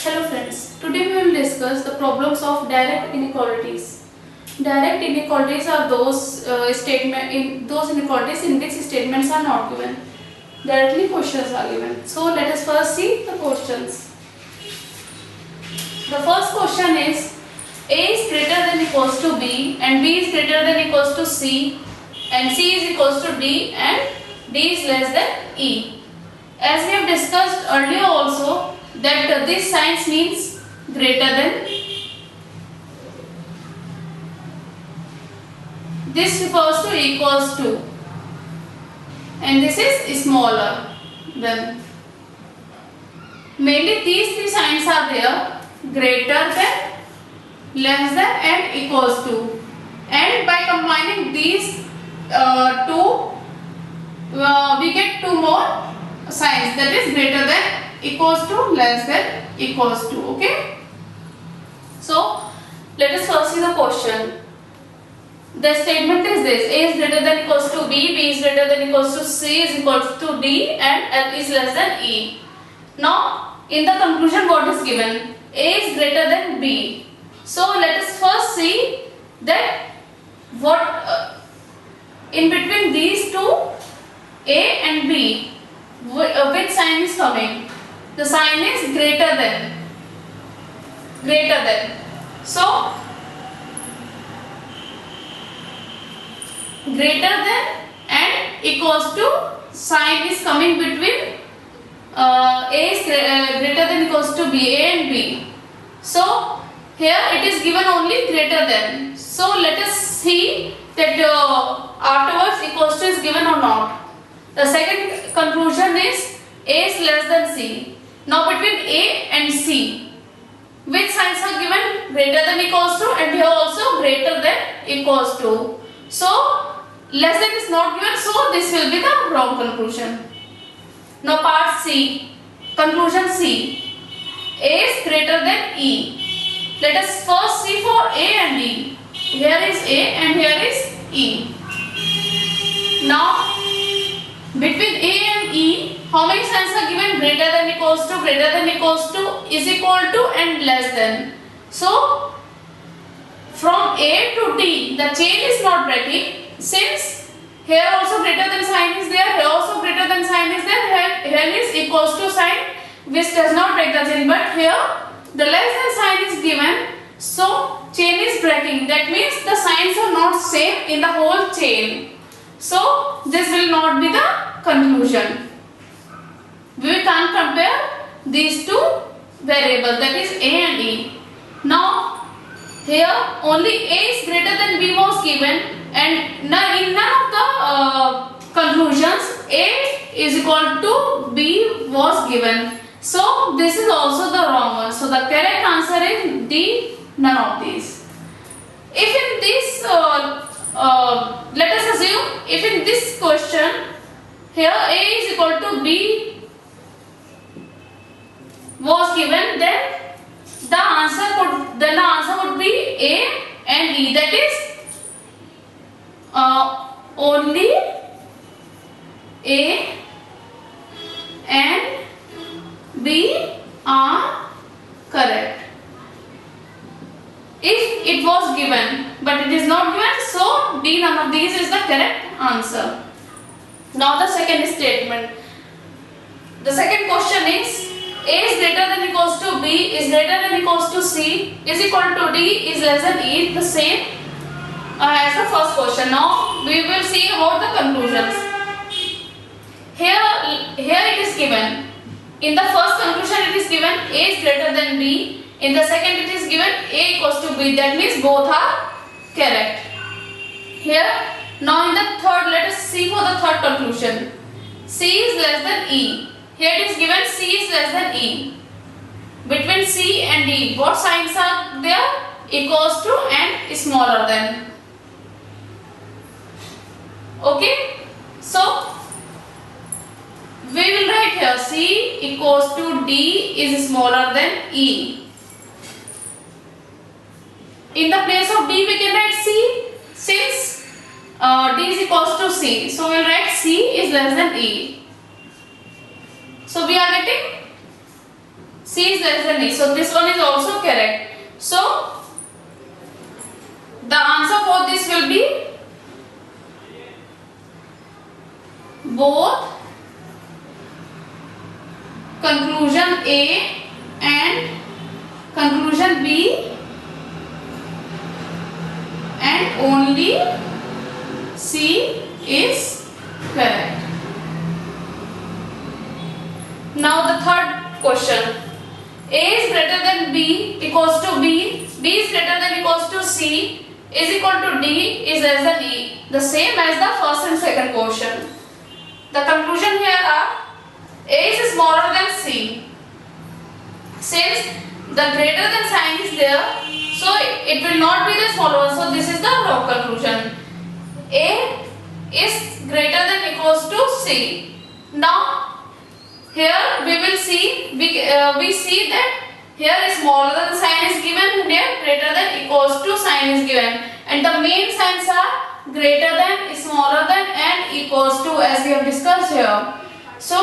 Hello friends, today we will discuss the problems of direct inequalities. Direct inequalities are those inequalities in which statements are not given. Directly questions are given. So let us first see the questions. The first question is A is greater than equals to B and B is greater than equals to C and C is equals to D and D is less than E. As we have discussed earlier also that this sign means greater than. This refers to equals to and this is smaller than. Mainly these three signs are there: greater than, less than and equals to. And by combining these two we get two more signs, that is greater than, equals to, less than, equals to. Okay, so let us first see the question. The statement is this: A is greater than equals to B, B is greater than equals to C is equals to D and L is less than E. Now in the conclusion what is given? A is greater than B. So let us first see that what in between these two A and B which sign is coming? The sign is greater than. Greater than. So greater than and equals to sign is coming between A is greater than equals to B, A and B. So here it is given only greater than. So let us see that afterwards equals to is given or not. The second conclusion is A is less than C. Now between A and C, which signs are given? Greater than equals to and here also greater than equals to. So less than is not given, so this will be the wrong conclusion. Now part C, conclusion C. A is greater than E. Let us first see for A and E. Here is A and here is E. Now between A and E, how many signs are given? Greater than equals to, greater than equals to, is equal to and less than. So from A to D the chain is not breaking, since here also greater than sign is there, here also greater than sign is there, here is equals to sign which does not break the chain, but here the less than sign is given, so chain is breaking. That means the signs are not same in the whole chain. So this will not be the conclusion. We can't compare these two variables, that is A and E. Now here only A is greater than B was given and in none of the conclusions A is equal to B was given. So this is also the wrong one. So the correct answer is D, none of these. If in this let us assume if in this question here A is equal to B was given, then the answer would be A and E, that is only A and B are correct if it was given, but it is not given, so D, none of these is the correct answer. Now the second statement. The second question is A is greater than equals to B is greater than equals to C is equal to D is less than E, the same as the first question. Now we will see about the conclusions. Here it is given. In the first conclusion it is given A is greater than B. In the second it is given A equals to B. That means both are correct. Here now in the third, let us see for the third conclusion. C is less than E. Here it is given C is less than E. Between C and D, what signs are there? Equals to and smaller than. Okay, so we will write here C equals to D is smaller than E. In the place of D we can write C, since D is equals to C. So we will write C is less than E. So we are getting C is less than E. So this one is also correct. So the answer for this will be both conclusion A and conclusion B and only C is correct. Now the third question. A is greater than B equals to B, B is greater than equals to C is equal to D is less than E. The same as the first and second question. The conclusion here are A is smaller than C. Since the greater than sign is there, so it will not be the smaller one. So this is the wrong conclusion. A is greater than equals to C. Now here we will see, we see that here is smaller than sign is given, here greater than equals to sign is given, and the main signs are greater than, smaller than and equals to, as we have discussed here. So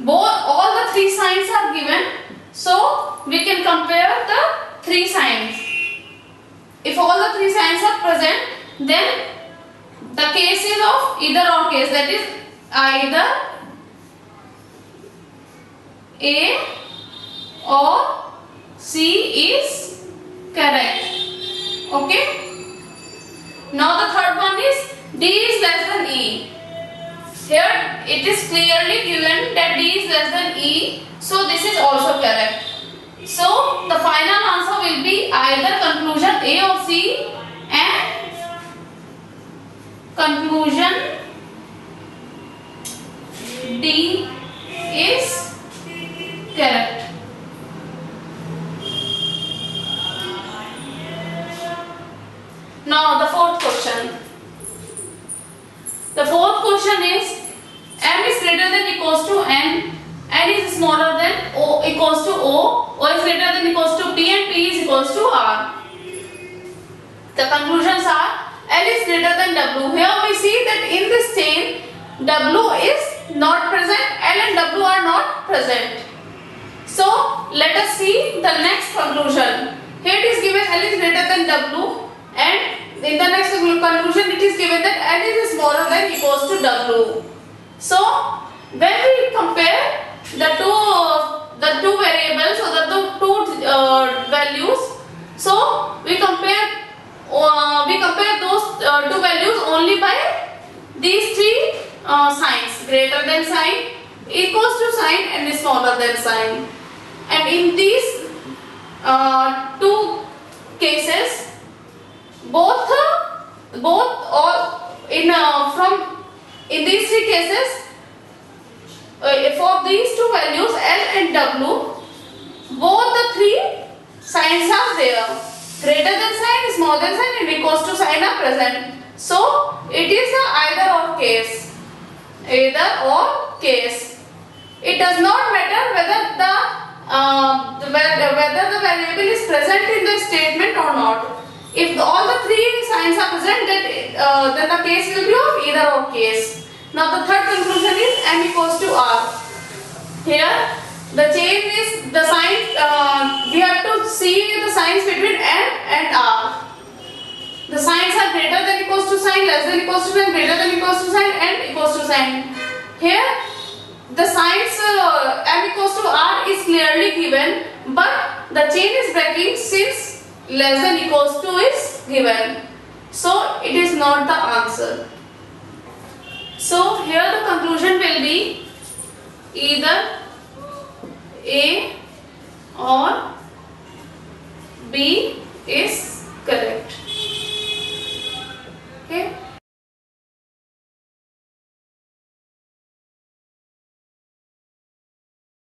all the three signs are given, so we can compare the three signs. If all the three signs are present, then the case is of either or case, that is either A or C is correct. Okay. Now the third one is D is less than E. Here it is clearly given that D is less than E, so this is also correct. So the final answer will be either conclusion A or C and conclusion D is correct. Now the fourth question. The fourth question is M is greater than equals to N, N is smaller than O equals to O is greater than equals to P and P is equals to R. The conclusions are L is greater than W. Here we see that in this chain W is not present, L and W are not present. So let us see the next conclusion. Here it is given L is greater than W, and in the next conclusion it is given that L is smaller than equals to W. So when we compare the two variables or the two values, so we compare those two values only by these three signs: greater than sign, equals to sign, and smaller than sign. And in these two cases, in these three cases, for these two values L and W, both the three signs are there. Greater than sign, smaller than sign, and equals to sign are present. So it is a either or case. Either or case. It does not matter whether the variable is present in the statement or not. If all the three signs are present, then the case will be of either or case. Now the third conclusion is M equals to R. Here the chain is the sign, we have to see the signs between M and R. The signs are greater than equals to sign, less than equals to sign, greater than equals to sign, and equals to sign. Here the signs M equals to R is clearly given, but the chain is breaking since less than equals to is given. So it is not the answer. So here the conclusion will be either A or B is correct.